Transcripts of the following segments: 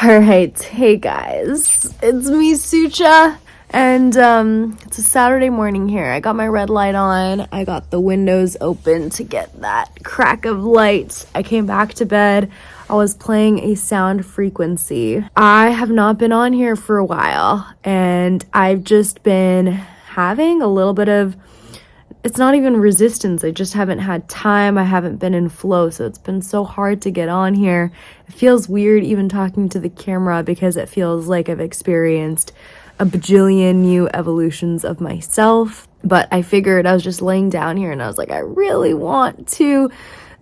Alright, hey guys, it's me, Sucha, and it's a Saturday morning here. I got my red light on, I got the windows open to get that crack of light. I came back to bed, I was playing a sound frequency. I have not been on here for a while, and I've just been having a little bit of, it's not even resistance, I just haven't had time, I haven't been in flow, so it's been so hard to get on here. It feels weird even talking to the camera because it feels like I've experienced a bajillion new evolutions of myself, but I figured I was just laying down here and I was like, I really want to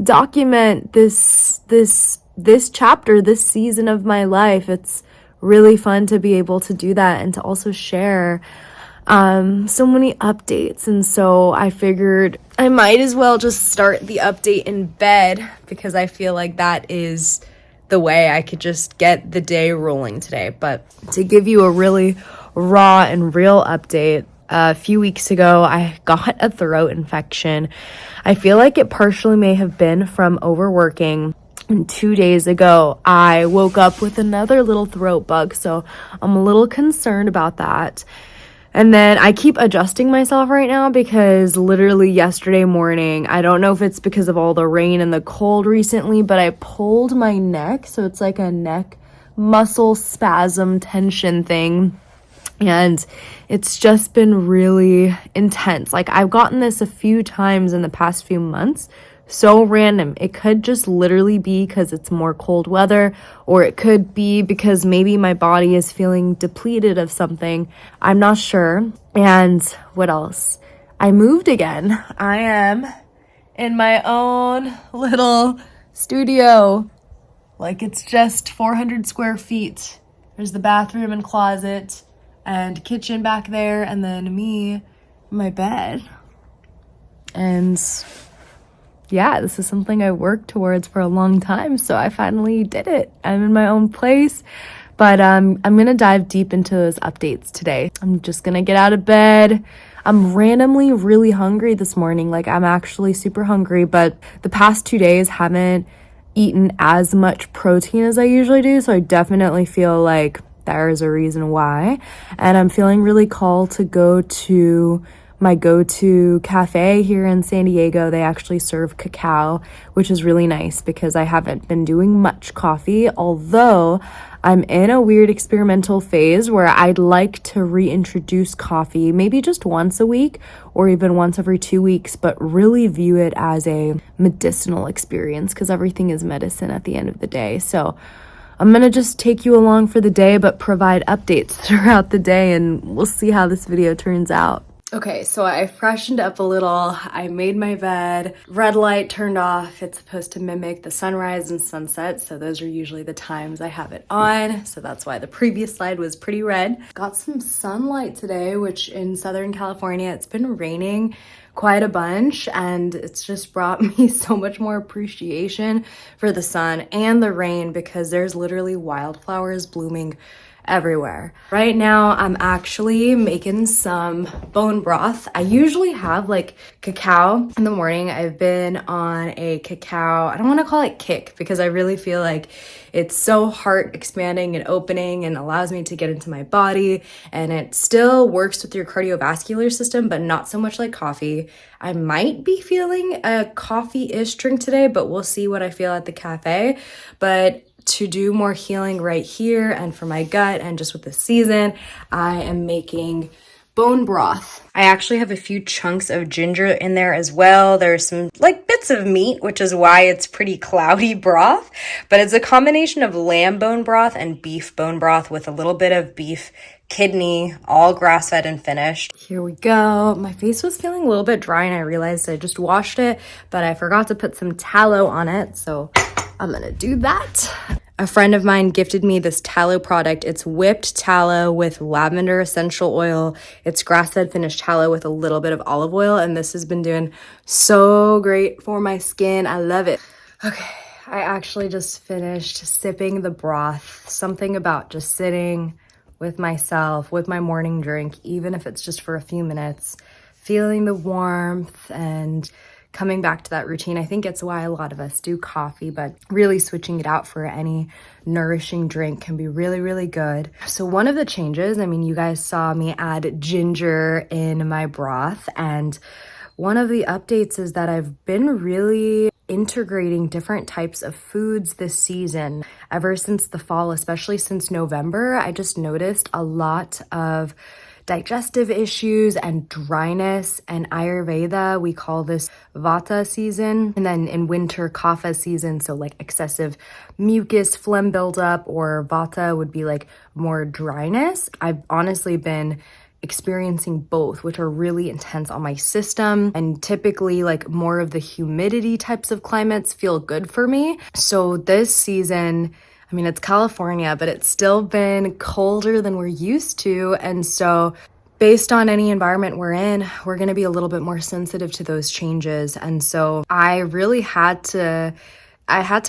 document this chapter, this season of my life. It's really fun to be able to do that and to also share so many updates, and so I figured I might as well just start the update in bed because I feel like that is the way I could just get the day rolling today. But to give you a really raw and real update, a few weeks ago I got a throat infection. I feel like it partially may have been from overworking. And 2 days ago, I woke up with another little throat bug, so I'm a little concerned about that. And then I keep adjusting myself right now because literally yesterday morning, I don't know if it's because of all the rain and the cold recently, but I pulled my neck. So it's like a neck muscle spasm tension thing. And it's just been really intense. Like I've gotten this a few times in the past few months. So random. It could just literally be because it's more cold weather, or it could be because maybe my body is feeling depleted of something. I'm not sure. And what else? I moved again. I am in my own little studio. Like it's just 400 square feet. There's the bathroom and closet and kitchen back there, and then me, my bed. And yeah, this is something I worked towards for a long time, so I finally did it. I'm in my own place, but I'm gonna dive deep into those updates today. I'm just gonna get out of bed. I'm randomly really hungry this morning. Like I'm actually super hungry, but the past 2 days haven't eaten as much protein as I usually do, so I definitely feel like there is a reason why. And I'm feeling really called to go to my go-to cafe here in San Diego. They actually serve cacao, which is really nice because I haven't been doing much coffee, although I'm in a weird experimental phase where I'd like to reintroduce coffee maybe just once a week or even once every 2 weeks, but really view it as a medicinal experience because everything is medicine at the end of the day. So I'm gonna just take you along for the day, but provide updates throughout the day, and we'll see how this video turns out. Okay, so I freshened up a little, I made my bed, red light turned off. It's supposed to mimic the sunrise and sunset, so those are usually the times I have it on, so that's why the previous slide was pretty red. Got some sunlight today, which in Southern California, it's been raining quite a bunch, and it's just brought me so much more appreciation for the sun and the rain because there's literally wildflowers blooming everywhere. Right now, I'm actually making some bone broth. I usually have like cacao in the morning. I've been on a cacao, I don't want to call it kick because I really feel like it's so heart expanding and opening and allows me to get into my body, and it still works with your cardiovascular system, but not so much like coffee. I might be feeling a coffee-ish drink today, but we'll see what I feel at the cafe. But to do more healing right here and for my gut and just with the season, I am making bone broth. I actually have a few chunks of ginger in there as well. There's some like bits of meat, which is why it's pretty cloudy broth, but it's a combination of lamb bone broth and beef bone broth with a little bit of beef kidney, all grass-fed and finished. Here we go. My face was feeling a little bit dry and I realized I just washed it, but I forgot to put some tallow on it, so I'm gonna do that. A friend of mine gifted me this tallow product. It's whipped tallow with lavender essential oil. It's grass-fed finished tallow with a little bit of olive oil, and this has been doing so great for my skin. I love it. Okay, I actually just finished sipping the broth. Something about just sitting with myself, with my morning drink, even if it's just for a few minutes, feeling the warmth and coming back to that routine. I think it's why a lot of us do coffee, but really switching it out for any nourishing drink can be really, really good. So one of the changes, I mean, you guys saw me add ginger in my broth, and one of the updates is that I've been really integrating different types of foods this season. Ever since the fall, especially since November, I just noticed a lot of digestive issues and dryness. And Ayurveda, we call this Vata season. And then in winter, Kapha season, so like excessive mucus, phlegm buildup, or Vata would be like more dryness. I've honestly been experiencing both, which are really intense on my system. And typically like more of the humidity types of climates feel good for me. So this season, I mean, it's California, but it's still been colder than we're used to. And so based on any environment we're in, we're going to be a little bit more sensitive to those changes. And so I really had to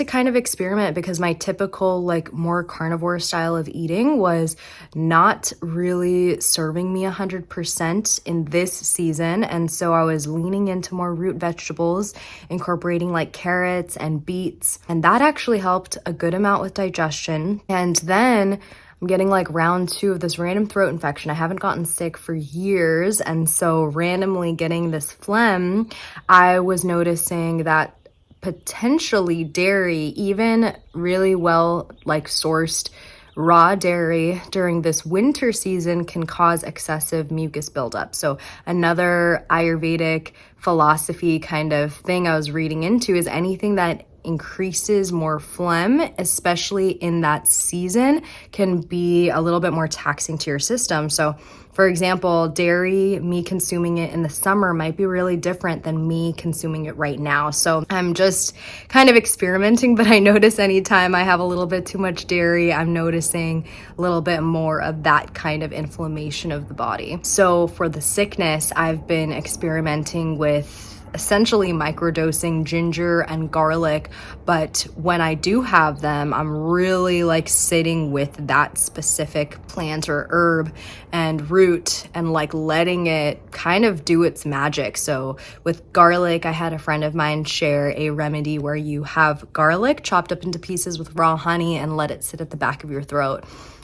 kind of experiment, because my typical like more carnivore style of eating was not really serving me 100% in this season. And so I was leaning into more root vegetables, incorporating like carrots and beets. And that actually helped a good amount with digestion. And then I'm getting like round 2 of this random throat infection. I haven't gotten sick for years. And so randomly getting this phlegm, I was noticing that potentially dairy, even really well like sourced raw dairy during this winter season, can cause excessive mucus buildup. So another Ayurvedic philosophy kind of thing I was reading into is anything that increases more phlegm, especially in that season, can be a little bit more taxing to your system. So for example, dairy, me consuming it in the summer might be really different than me consuming it right now. So I'm just kind of experimenting, but I notice anytime I have a little bit too much dairy, I'm noticing a little bit more of that kind of inflammation of the body. So for the sickness, I've been experimenting with essentially microdosing ginger and garlic, but when I do have them, I'm really like sitting with that specific plant or herb and root and like letting it kind of do its magic. So with garlic, I had a friend of mine share a remedy where you have garlic chopped up into pieces with raw honey and let it sit at the back of your throat.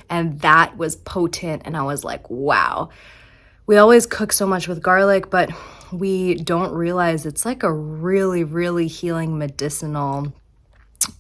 And that was potent. And I was like, wow. We always cook so much with garlic, but we don't realize it's like a really, really healing medicinal.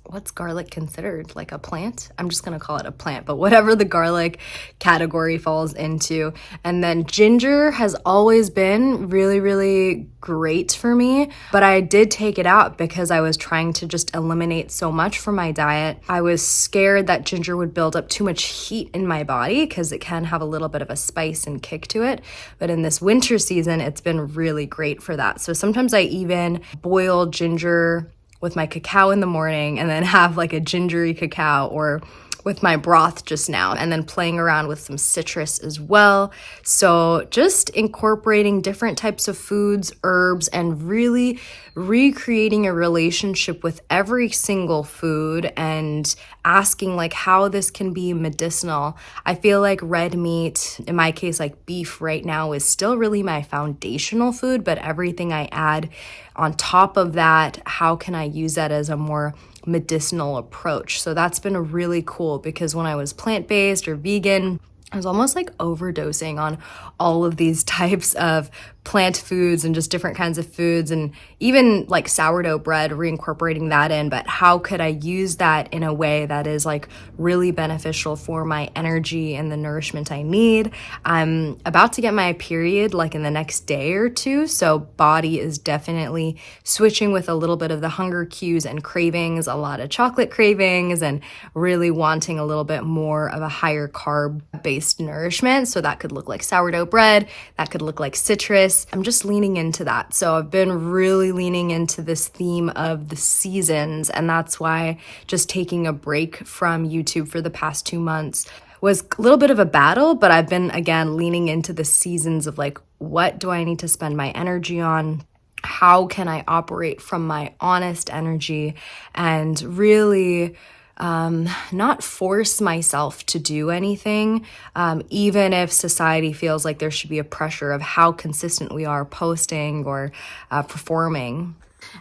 What's garlic considered? Like a plant? I'm just going to call it a plant, but whatever the garlic category falls into. And then ginger has always been really, really great for me, but I did take it out because I was trying to just eliminate so much from my diet. I was scared that ginger would build up too much heat in my body because it can have a little bit of a spice and kick to it. But in this winter season, it's been really great for that. So sometimes I even boil ginger with my cacao in the morning and then have like a gingery cacao, or with my broth just now, and then playing around with some citrus as well. So just incorporating different types of foods, herbs, and really recreating a relationship with every single food and asking like how this can be medicinal. I feel like red meat, in my case like beef right now, is still really my foundational food, but everything I add on top of that, how can I use that as a more medicinal approach? So that's been really cool, because when I was plant-based or vegan, I was almost like overdosing on all of these types of plant foods and just different kinds of foods, and even like sourdough bread, reincorporating that in. But how could I use that in a way that is like really beneficial for my energy and the nourishment I need? I'm about to get my period like in the next day or two, so body is definitely switching with a little bit of the hunger cues and cravings, a lot of chocolate cravings, and really wanting a little bit more of a higher carb based nourishment. So that could look like sourdough bread, that could look like citrus. I'm just leaning into that. So I've been really leaning into this theme of the seasons, and that's why just taking a break from YouTube for the past 2 months was a little bit of a battle, but I've been again leaning into the seasons of like, what do I need to spend my energy on? How can I operate from my honest energy and really not force myself to do anything, even if society feels like there should be a pressure of how consistent we are posting or performing.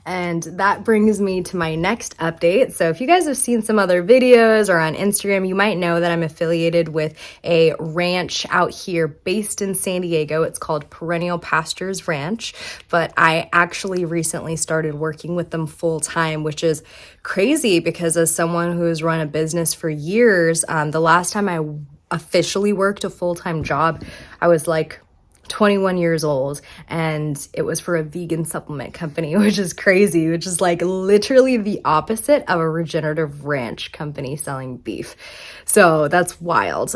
And that brings me to my next update. So if you guys have seen some other videos or on Instagram, you might know that I'm affiliated with a ranch out here based in San Diego. It's called Perennial Pastures Ranch, but I actually recently started working with them full time, which is crazy because as someone who's run a business for years, the last time I officially worked a full-time job, I was like 21 years old, and it was for a vegan supplement company, which is crazy, which is like literally the opposite of a regenerative ranch company selling beef. So that's wild.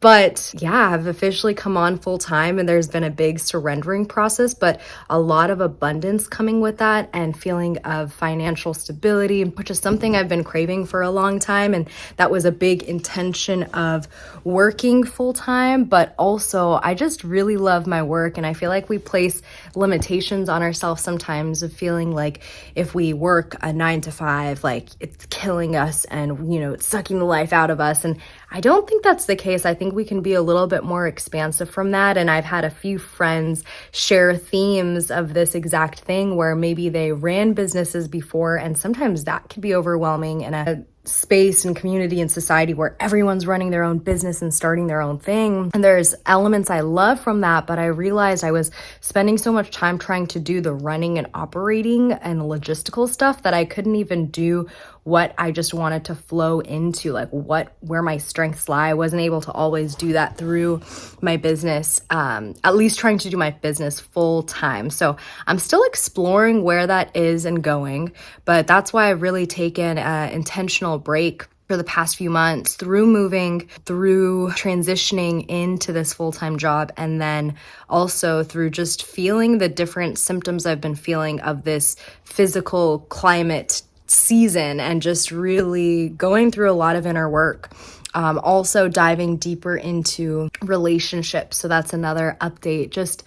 But yeah, I've officially come on full time, and there's been a big surrendering process, but a lot of abundance coming with that and feeling of financial stability, which is something I've been craving for a long time. And that was a big intention of working full time, but also I just really love my work, and I feel like we place limitations on ourselves sometimes of feeling like if we work a 9 to 5, like it's killing us and it's sucking the life out of us. And I don't think that's the case. I think we can be a little bit more expansive from that. And I've had a few friends share themes of this exact thing where maybe they ran businesses before, and sometimes that can be overwhelming in a space and community and society where everyone's running their own business and starting their own thing. And there's elements I love from that, but I realized I was spending so much time trying to do the running and operating and logistical stuff that I couldn't even do what I just wanted to flow into, like where my strengths lie. I wasn't able to always do that through my business, at least trying to do my business full time. So I'm still exploring where that is and going, but that's why I've really taken an intentional break for the past few months through moving, through transitioning into this full-time job, and then also through just feeling the different symptoms I've been feeling of this physical climate season and just really going through a lot of inner work. Also diving deeper into relationships. So that's another update, just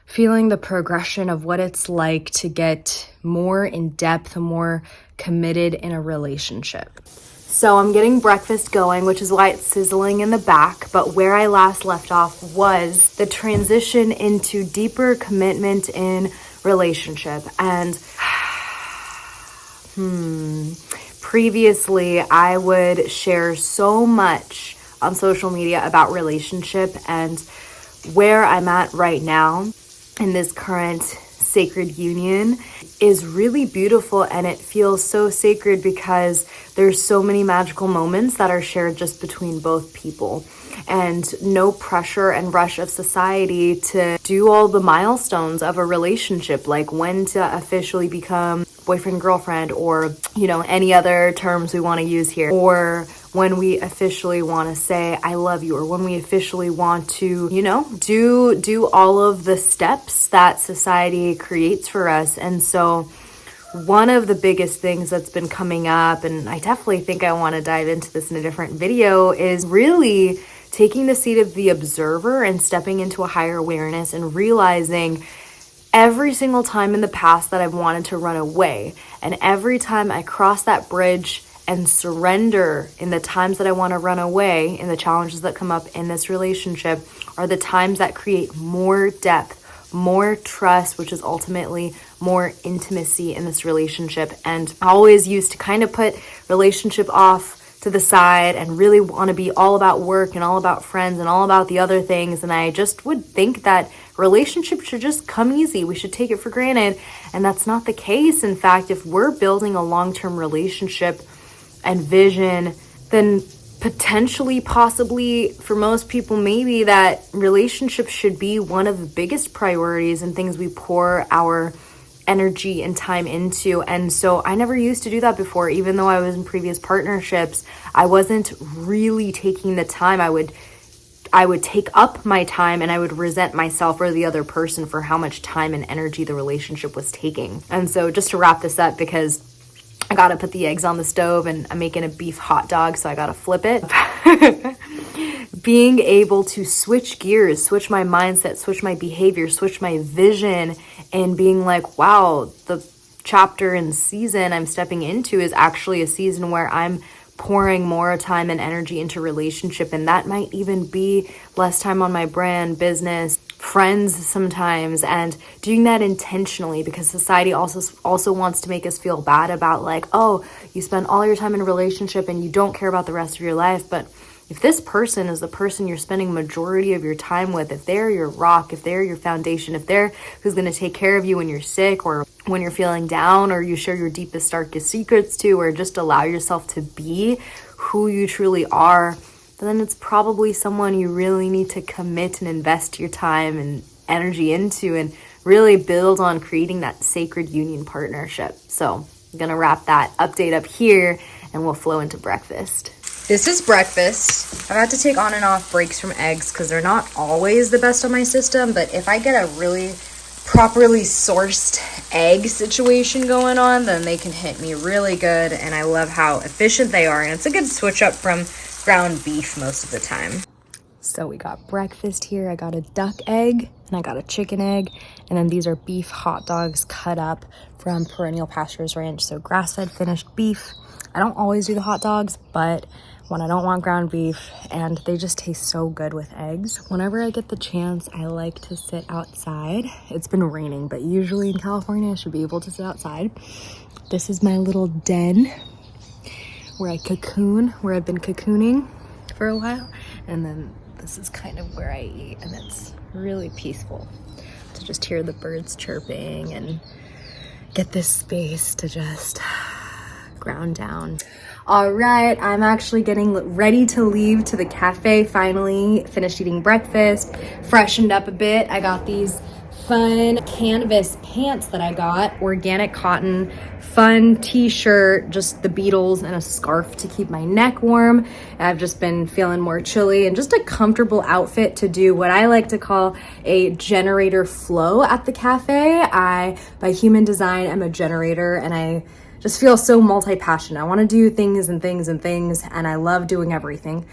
feeling the progression of what it's like to get more in depth, more committed in a relationship. So I'm getting breakfast going, which is why it's sizzling in the back. But where I last left off was the transition into deeper commitment in relationship. And previously, I would share so much on social media about relationship, and where I'm at right now in this current sacred union is really beautiful, and it feels so sacred because there's so many magical moments that are shared just between both people, and no pressure and rush of society to do all the milestones of a relationship, like when to officially become boyfriend, girlfriend, or any other terms we want to use here, or when we officially want to say I love you, or when we officially want to do all of the steps that society creates for us. And so one of the biggest things that's been coming up, and I definitely think I want to dive into this in a different video, is really taking the seat of the observer and stepping into a higher awareness and realizing every single time in the past that I've wanted to run away, and every time I cross that bridge and surrender in the times that I want to run away, in the challenges that come up in this relationship, are the times that create more depth, more trust, which is ultimately more intimacy in this relationship. And I always used to kind of put relationship off to the side and really want to be all about work and all about friends and all about the other things. And I just would think that relationships should just come easy. We should take it for granted. And that's not the case. In fact, if we're building a long-term relationship and vision, then potentially, possibly, for most people, maybe that relationships should be one of the biggest priorities and things we pour our energy and time into. And so I never used to do that before. Even though I was in previous partnerships, I wasn't really taking the time. I would take up my time, and I would resent myself or the other person for how much time and energy the relationship was taking. And so just to wrap this up, because I gotta put the eggs on the stove and I'm making a beef hot dog, so I gotta flip it. Being able to switch gears, switch my mindset, switch my behavior, switch my vision, and being like, wow, the chapter and season I'm stepping into is actually a season where I'm pouring more time and energy into relationship. And that might even be less time on my brand, business, friends sometimes, and doing that intentionally, because society also wants to make us feel bad about like, oh, you spend all your time in a relationship and you don't care about the rest of your life. But if this person is the person you're spending majority of your time with, if they're your rock, if they're your foundation, if they're who's going to take care of you when you're sick or when you're feeling down, or you share your deepest, darkest secrets to, or just allow yourself to be who you truly are, then it's probably someone you really need to commit and invest your time and energy into, and really build on creating that sacred union partnership. So I'm going to wrap that update up here and we'll flow into breakfast. This is breakfast. I've had to take on and off breaks from eggs because they're not always the best on my system, but if I get a really properly sourced egg situation going on, then they can hit me really good, and I love how efficient they are, and it's a good switch up from ground beef most of the time. So we got breakfast here. I got a duck egg and I got a chicken egg, and then these are beef hot dogs cut up from Perennial Pastures Ranch, so grass-fed finished beef. I don't always do the hot dogs, but when I don't want ground beef, and they just taste so good with eggs. Whenever I get the chance, I like to sit outside. It's been raining, but usually in California, I should be able to sit outside. This is my little den where I cocoon, where I've been cocooning for a while. And then this is kind of where I eat, and it's really peaceful to just hear the birds chirping and get this space to just ground down. All right, I'm actually getting ready to leave to the cafe. Finally finished eating breakfast, freshened up a bit. I got these fun canvas pants that I got, organic cotton, fun t-shirt, just the Beatles, and a scarf to keep my neck warm. I've just been feeling more chilly, and just a comfortable outfit to do what I like to call a generator flow at the cafe. I, by human design, am a generator, and I just feel so multi-passionate. I want to do things and things and things, and I love doing everything.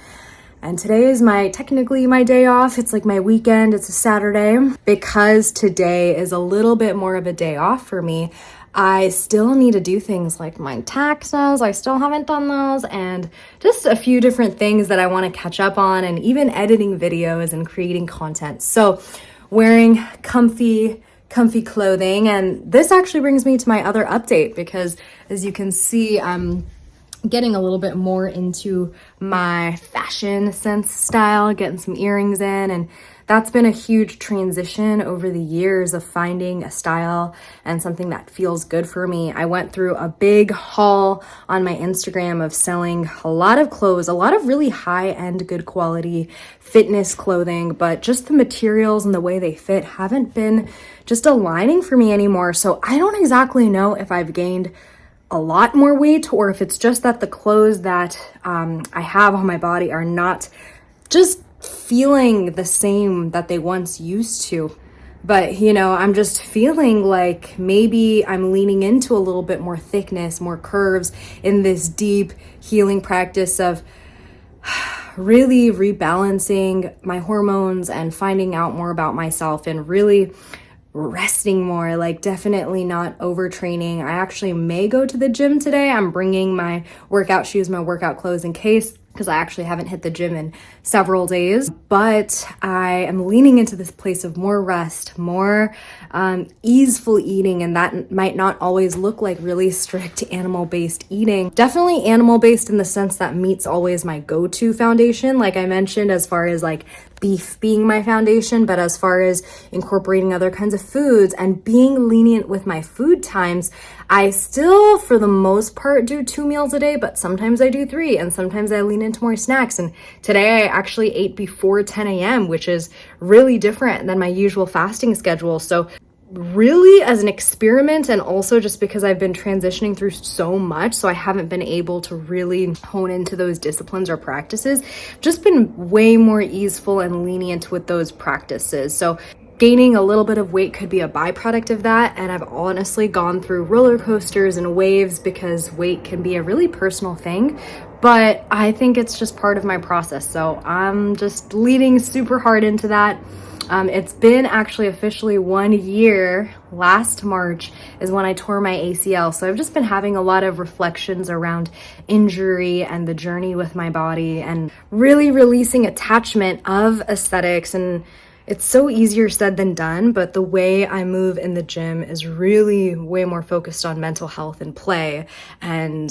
And today is technically my day off. It's like my weekend. It's a Saturday. Because today is a little bit more of a day off for me, I still need to do things like my taxes. I still haven't done those, and just a few different things that I want to catch up on, and even editing videos and creating content. So wearing comfy clothing. And this actually brings me to my other update, because as you can see, I'm getting a little bit more into my fashion sense style, getting some earrings in, and that's been a huge transition over the years of finding a style and something that feels good for me. I went through a big haul on my Instagram of selling a lot of clothes, a lot of really high-end, good quality fitness clothing, but just the materials and the way they fit haven't been just aligning for me anymore. So I don't exactly know if I've gained a lot more weight, or if it's just that the clothes that I have on my body are not just feeling the same that they once used to. But, I'm just feeling like maybe I'm leaning into a little bit more thickness, more curves in this deep healing practice of really rebalancing my hormones and finding out more about myself, and really resting more, like definitely not overtraining. I actually may go to the gym today. I'm bringing my workout shoes, my workout clothes in case, because I actually haven't hit the gym in several days. But I am leaning into this place of more rest, more easeful eating, and that might not always look like really strict animal-based eating. Definitely animal-based in the sense that meat's always my go-to foundation, like I mentioned, as far as like beef being my foundation, but as far as incorporating other kinds of foods and being lenient with my food times, I still, for the most part, do 2 meals a day, but sometimes I do 3, and sometimes I lean into more snacks. And today I actually ate before 10 a.m., which is really different than my usual fasting schedule. So really as an experiment, and also just because I've been transitioning through so much, so I haven't been able to really hone into those disciplines or practices, just been way more easeful and lenient with those practices. So gaining a little bit of weight could be a byproduct of that, and I've honestly gone through roller coasters and waves, because weight can be a really personal thing, but I think it's just part of my process. So I'm just leaning super hard into that. It's been actually officially 1 year. Last March is when I tore my ACL. So I've just been having a lot of reflections around injury and the journey with my body, and really releasing attachment of aesthetics. And It's so easier said than done, but the way I move in the gym is really way more focused on mental health and play, and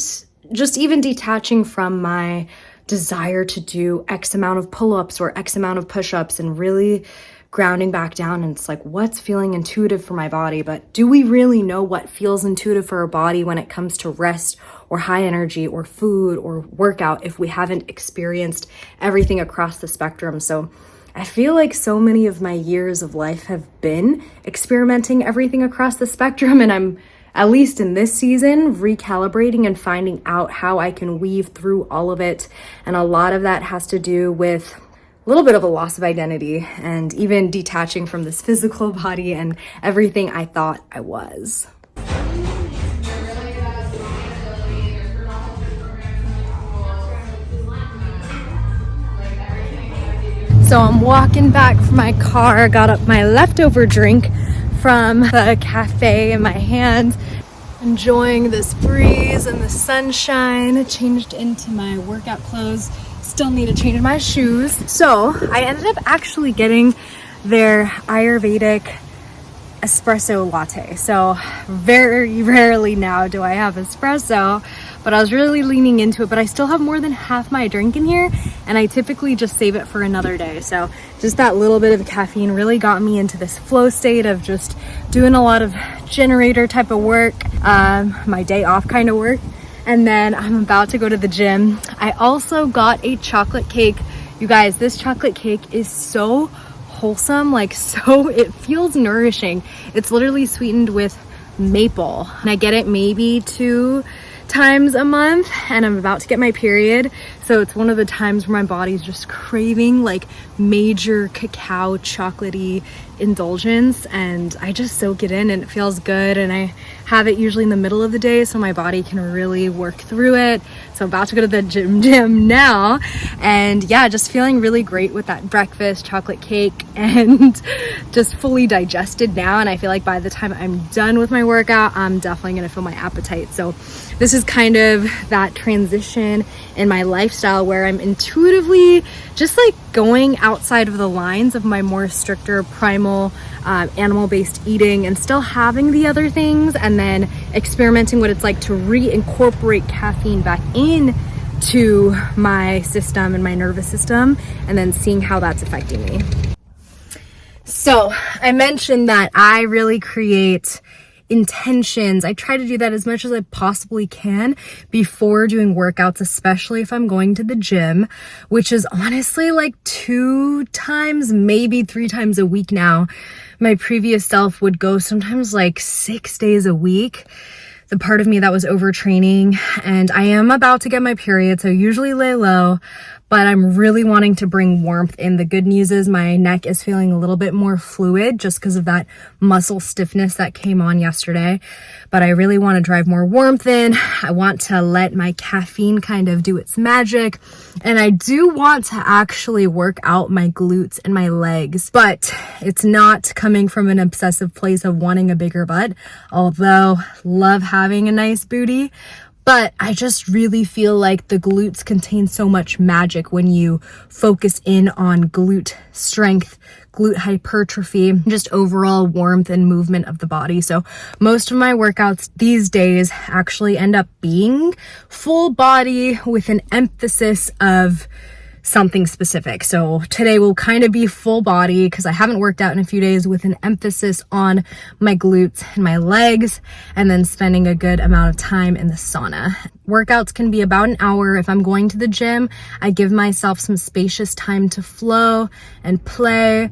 just even detaching from my desire to do X amount of pull-ups or X amount of push-ups and really grounding back down. And it's like, what's feeling intuitive for my body? But do we really know what feels intuitive for our body when it comes to rest or high energy or food or workout if we haven't experienced everything across the spectrum? So I feel like so many of my years of life have been experimenting everything across the spectrum, and I'm, at least in this season, recalibrating and finding out how I can weave through all of it. And a lot of that has to do with a little bit of a loss of identity and even detaching from this physical body and everything I thought I was. So I'm walking back from my car, got up my leftover drink from the cafe in my hand, enjoying this breeze and the sunshine. Changed into my workout clothes, still need to change my shoes. So I ended up actually getting their Ayurvedic espresso latte. So very rarely now do I have espresso, but I was really leaning into it. But I still have more than half my drink in here, and I typically just save it for another day. So just that little bit of caffeine really got me into this flow state of just doing a lot of generator type of work, my day off kind of work. And then I'm about to go to the gym. I also got a chocolate cake. You guys, this chocolate cake is so wholesome, like, so it feels nourishing. It's literally sweetened with maple, and I get it maybe 2 times a month, and I'm about to get my period, so it's one of the times where my body's just craving like major cacao chocolatey indulgence, and I just soak it in and it feels good. And I have it usually in the middle of the day so my body can really work through it. So I'm about to go to the gym now, and yeah, just feeling really great with that breakfast chocolate cake and just fully digested now. And I feel like by the time I'm done with my workout, I'm definitely gonna feel my appetite. So this is kind of that transition in my lifestyle where I'm intuitively just like going outside of the lines of my more stricter primal animal-based eating, and still having the other things, and then experimenting what it's like to reincorporate caffeine back in to my system and my nervous system, and then seeing how that's affecting me. So I mentioned that I really create intentions. I try to do that as much as I possibly can before doing workouts, especially if I'm going to the gym, which is honestly like 2 times, maybe 3 times a week now. My previous self would go sometimes like 6 days a week. The part of me that was overtraining, and I am about to get my period, so I usually lay low, but I'm really wanting to bring warmth in. The good news is my neck is feeling a little bit more fluid just because of that muscle stiffness that came on yesterday. But I really want to drive more warmth in. I want to let my caffeine kind of do its magic. And I do want to actually work out my glutes and my legs, but it's not coming from an obsessive place of wanting a bigger butt, although love having a nice booty. But I just really feel like the glutes contain so much magic when you focus in on glute strength, glute hypertrophy, just overall warmth and movement of the body. So most of my workouts these days actually end up being full body with an emphasis of something specific. So today will kind of be full body because I haven't worked out in a few days, with an emphasis on my glutes and my legs, and then spending a good amount of time in the sauna. Workouts can be about an hour. If I'm going to the gym, I give myself some spacious time to flow and play.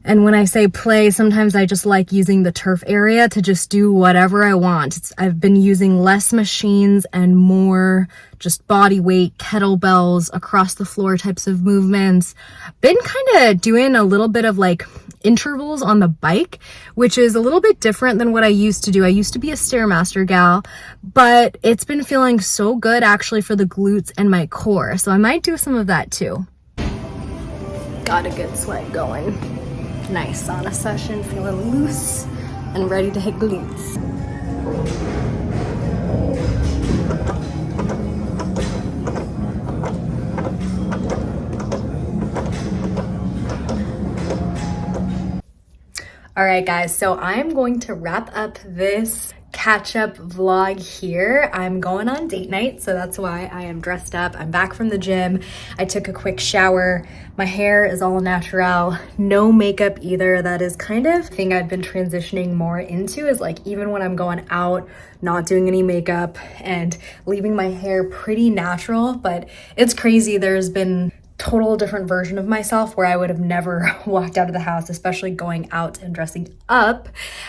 And when I say play, sometimes I just like using the turf area to just do whatever I want. I've been using less machines and more just body weight, kettlebells, across the floor types of movements. Been kind of doing a little bit of like intervals on the bike, which is a little bit different than what I used to do. I used to be a Stairmaster gal, but it's been feeling so good actually for the glutes and my core. So I might do some of that too. Got a good sweat going. Nice sauna session, feeling loose and ready to hit glutes. All right, guys, so I'm going to wrap up this catch-up vlog here. I'm going on date night, so that's why I am dressed up. I'm back from the gym. I took a quick shower. My hair is all natural, no makeup either. That is kind of the thing I've been transitioning more into, is like even when I'm going out, not doing any makeup and leaving my hair pretty natural. But it's crazy, there's been total different version of myself where I would have never walked out of the house, especially going out and dressing up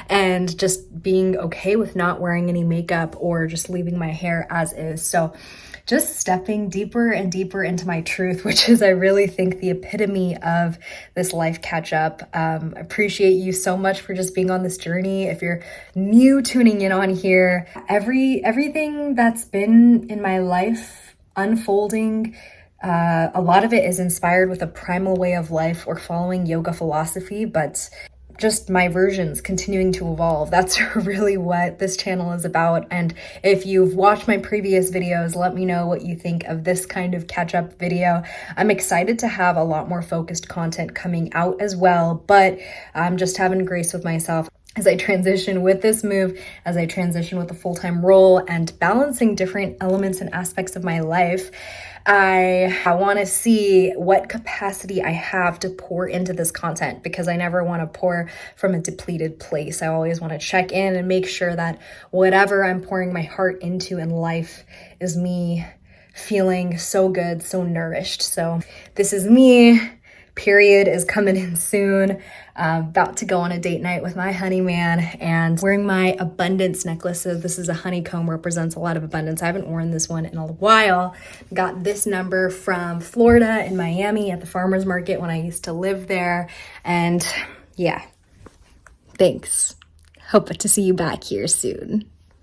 and just being okay with not wearing any makeup or just leaving my hair as is. So just stepping deeper and deeper into my truth, which is, I really think, the epitome of this life catch up. Appreciate you so much for just being on this journey. If you're new tuning in on here, everything that's been in my life unfolding, a lot of it is inspired with a primal way of life or following yoga philosophy, but just my versions continuing to evolve. That's really what this channel is about. And if you've watched my previous videos, let me know what you think of this kind of catch-up video. I'm excited to have a lot more focused content coming out as well, but I'm just having grace with myself as I transition with this move, as I transition with a full-time role and balancing different elements and aspects of my life. I want to see what capacity I have to pour into this content, because I never want to pour from a depleted place. I always want to check in and make sure that whatever I'm pouring my heart into in life is me feeling so good, so nourished. So this is me. Period is coming in soon. About to go on a date night with my honey man and wearing my abundance necklace. So this is a honeycomb, represents a lot of abundance. I haven't worn this one in a while. Got this number from Florida in Miami at the farmer's market when I used to live there. And yeah, thanks. Hope to see you back here soon.